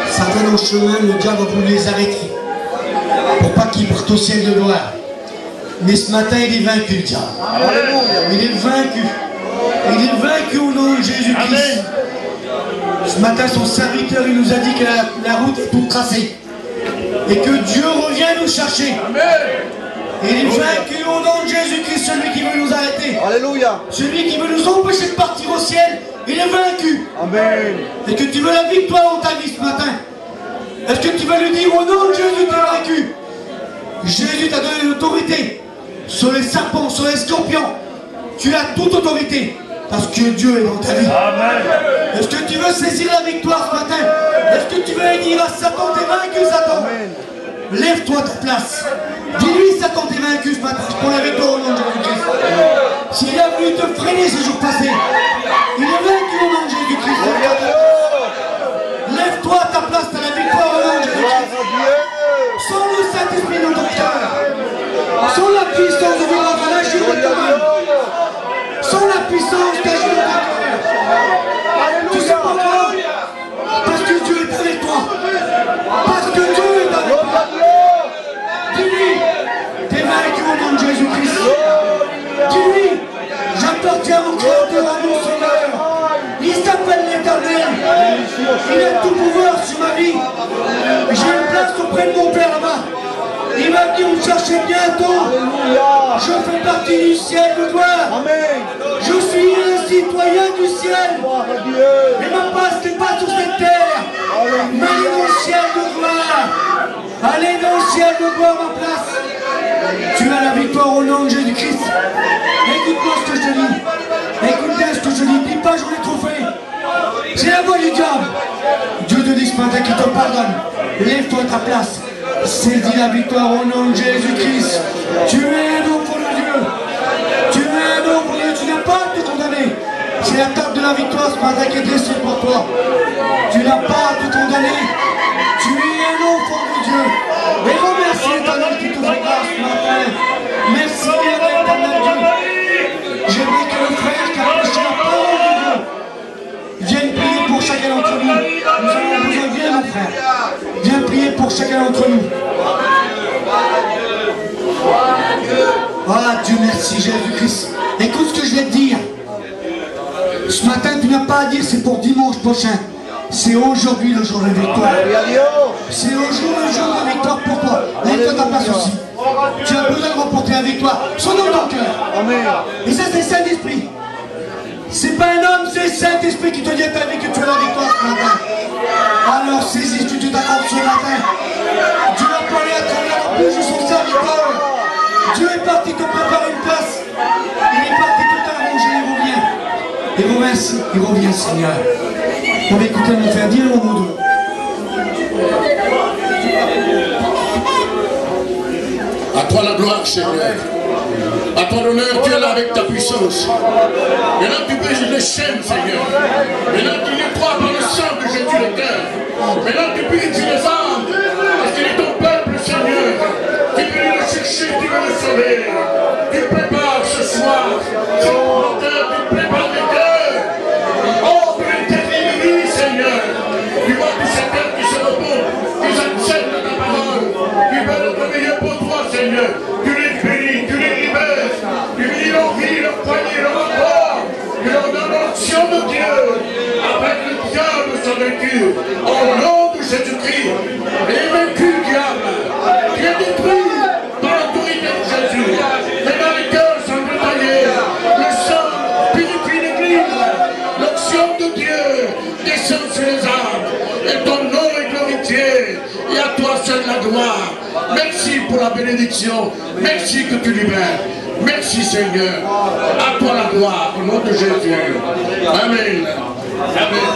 Certains dans le chemin, le diable a voulu les arrêter pour pas qu'ils partent au ciel de gloire. Mais ce matin, il est vaincu, le diable. Il est vaincu. Il est vaincu au nom de Jésus-Christ. Ce matin, son serviteur, il nous a dit que la route est toute tracée. Et que Dieu revient nous chercher. Il est vaincu au nom de Jésus-Christ, celui qui veut nous arrêter. Alléluia. Celui qui veut nous empêcher de partir au ciel, il est vaincu. Amen. Et que tu veux la victoire dans ta vie ce matin. Est-ce que tu vas lui dire au nom de Jésus, tu es vaincu? Jésus t'a donné l'autorité sur les serpents, sur les scorpions. Tu as toute autorité parce que Dieu est dans ta vie. Est-ce que tu veux saisir la victoire ce matin? Est-ce que tu veux dire à Satan, t'es vaincu, Satan? Lève-toi à ta place. Dis-lui, Satan, t'es vaincu ce matin pour la victoire au nom de Jésus-Christ. S'il a voulu te freiner ces jours passés, il est vaincu au nom de Jésus-Christ. Lève-toi à ta place, t'as la victoire au nom de Jésus-Christ. Sans le Saint-Esprit dans ton cœur, sans la puissance de Dieu dans la chute de ta main, sans la puissance d'agir dans ton cœur. Tu sais pourquoi? Parce que Dieu est avec toi. Parce que Dieu est avec toi. Dis-lui, t'es vaincu au nom de Jésus-Christ. Dis-lui, j'appartiens au Créateur, à mon Sauveur. Il s'appelle l'Éternel. Il a tout pouvoir sur ma vie. J'ai une place auprès de mon Père là-bas. Il va venir me chercher bientôt. Je fais partie du ciel de gloire. Je suis un citoyen du ciel. Et ma place n'est pas sur cette terre, mais elle est dans le ciel de gloire. Allez dans le ciel de gloire, ma place. Tu as la victoire au nom de Jésus-Christ. Écoute-moi ce que je te dis. Écoute bien ce que je te dis. Dis pas j'en ai trop fait. C'est la voix du diable. Dieu te dit ce matin qu'il te pardonne. Lève-toi à ta place. Saisis la victoire au nom de Jésus-Christ. Tu es un enfant de Dieu. Tu es un enfant de Dieu. Tu n'as pas à te condamner. C'est la table de la victoire ce matin qui est dressée pour toi. Tu n'as pas à te condamner. Tu es un enfant de Dieu. Et remercie l'Éternel qui te fait grâce ce matin. Merci l'Éternel Dieu. J'aimerais que le frère qui a prêché la parole de Dieu vienne prier pour chacun d'entre nous. Nous avons besoin. Viens mon frère. Viens prier pour chacun d'entre nous. Ah Dieu merci Jésus-Christ. Écoute n'as pas à dire c'est pour dimanche prochain. C'est aujourd'hui le jour de victoire. C'est aujourd'hui le jour de victoire pour toi. Mets-toi ta place aussi. Tu as besoin de remporter la victoire. Son nom dans le cœur. Et ça, c'est le Saint-Esprit. C'est pas un homme, c'est le Saint-Esprit qui te dit à ta vie que tu as la victoire ce matin. Alors saisis, tu t'accordes ce matin. Dieu a parlé à travers la bouche de son serviteur. Dieu est parti te préparer une place. Il est parti te t'arranger, il revient. Il revient, Seigneur. On va écouter mon frère, dis-le au mot d'eux. À toi la gloire, Seigneur. À ton honneur, tu es là avec ta puissance. Maintenant, tu brises les chaînes, Seigneur. Maintenant, tu nettoies par le sang de Jésus le cœur. Maintenant, tu purifies les âmes. Parce qu'il est ton peuple, Seigneur. Tu veux le chercher, tu veux le sauver. Tu prépares ce soir. Sur mon cœur, tu prépares les cœurs. Oh, que l'éternité vie, Seigneur. Tu vois tous ces cœurs qui se reposent, qui acceptent ta parole, qui veulent le meilleur pour toi, Seigneur. Tu les bénis, tu les libères, tu bénis leur vie, leur foyer, leur rapport, tu leur donnes l'action de Dieu, avec le diable soit vaincu, au nom de Jésus-Christ. Et vaincu, diable, tu es détruit par l'autorité de Jésus. Maintenant les cœurs sont nettoyés, le sang purifie l'Église, l'action de Dieu descend sur les âmes, et ton nom est glorifié, et à toi seul la gloire. Merci pour la bénédiction, merci que tu libères, merci Seigneur, à toi la gloire, au nom de Jésus. Amen. Amen.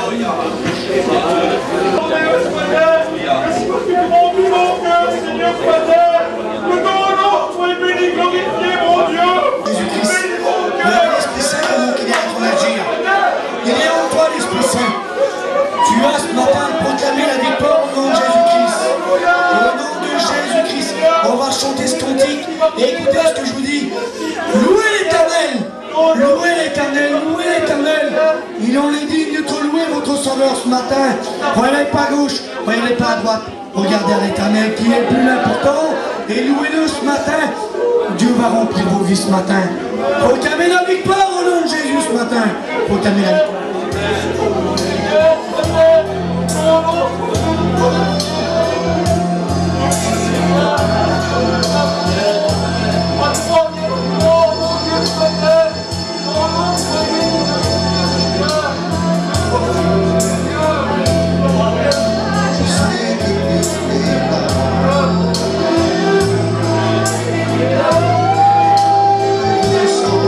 Jésus-Christ, l'Esprit Saint, comment qu'il est en train d'agir. Il est en toi, l'Esprit Saint. Tu as ce matin proclamé la victoire au nom de Jésus-Christ. Au nom de Jésus-Christ, on va chanter ce cantique et écoutez ce que je vous dis. Louez l'Éternel, louez l'Éternel, louez l'Éternel. Il en est digne de louer votre Sauveur ce matin. Regardez pas à gauche, regardez pas à droite. Regardez à l'Éternel qui est le plus important et louez-le ce matin. Dieu va remplir vos vies ce matin. Proclamez la victoire au nom de Jésus ce matin. Proclamez la victoire. Descends,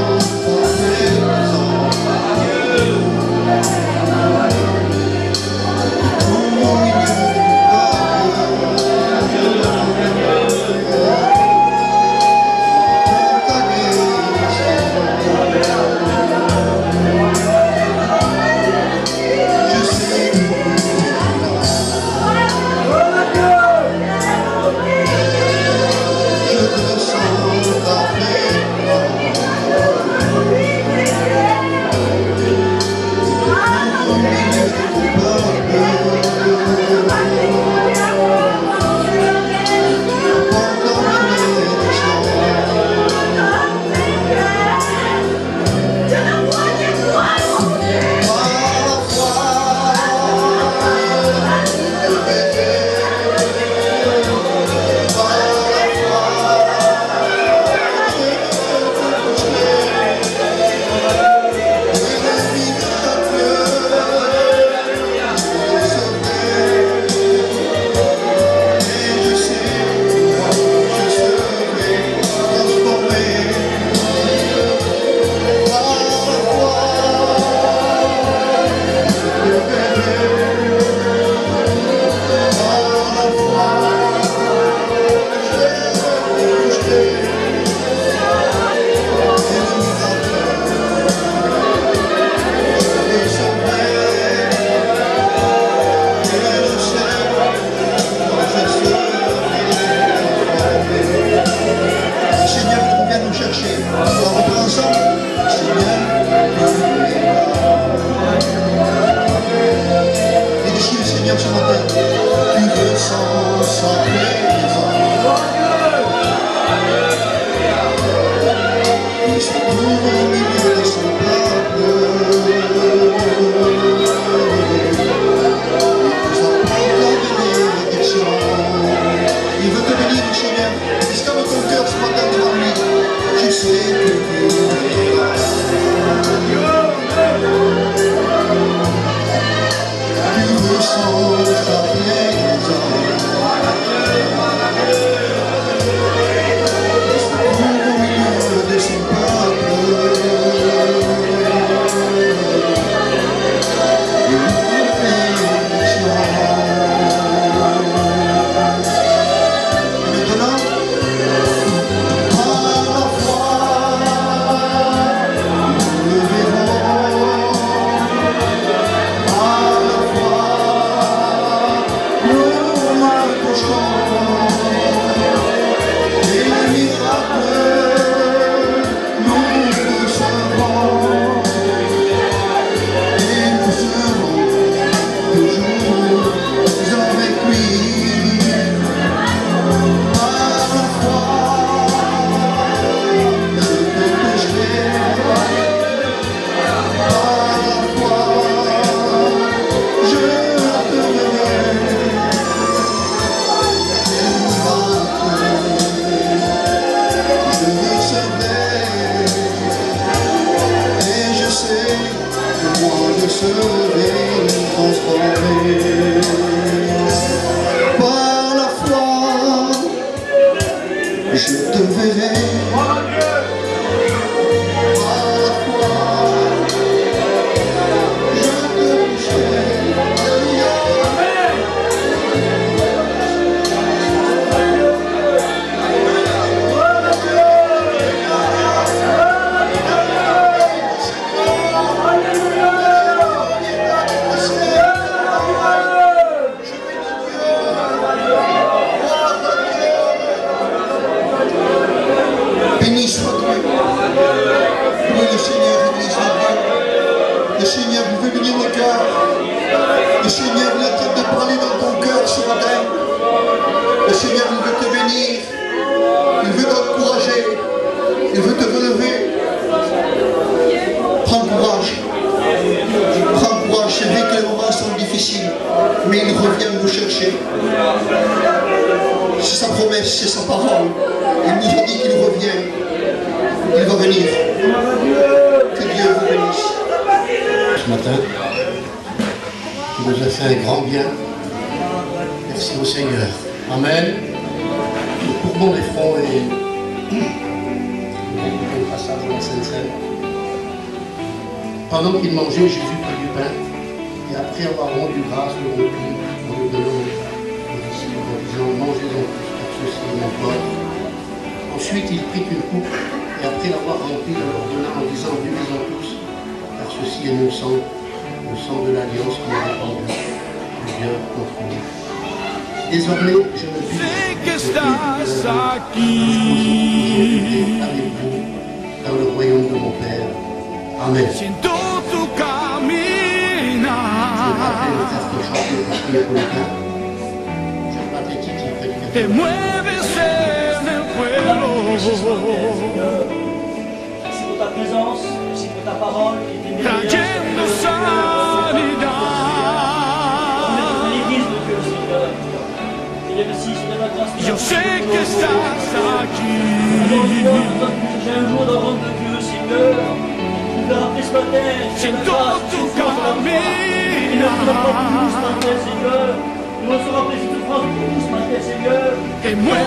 difficile, mais il revient nous chercher. C'est sa promesse, c'est sa parole. Il nous a dit qu'il revient. Il va venir. Que Dieu vous bénisse. Ce matin, qui nous a fait un grand bien. Merci au Seigneur. Amen. Nous courbons les fronts et le passage de la Sainte Seine. Pendant qu'il mangeait, Jésus prit du pain et après avoir rendu grâce, le rompit en le donnant aux disciples en disant mangez-en tous, car ceci est mon corps. Ensuite, il prit une coupe et après l'avoir remplie, le leur donna en disant buvez-en tous, car ceci est mon sang, le sang de l'alliance qui est répandu, le bien contre nous. Désormais, je ne puis avec vous dans le royaume de mon Père. Amen. Je vais rappeler le frère qui chantait pour prier pour le cœur. Je vais rappeler qui prédicateur. Merci pour ta présence, merci pour ta parole qui est l'église de Dieu, Seigneur. Et merci sur la grâce. Je sais que ça j'ai un jour de rendre de Dieu, Seigneur. Tu l'as rappelé ce matin. C'est tout camin. Il ne sera pas tout ce matin, Seigneur. Il ne sera pas tout ce matin, Seigneur. Et moi,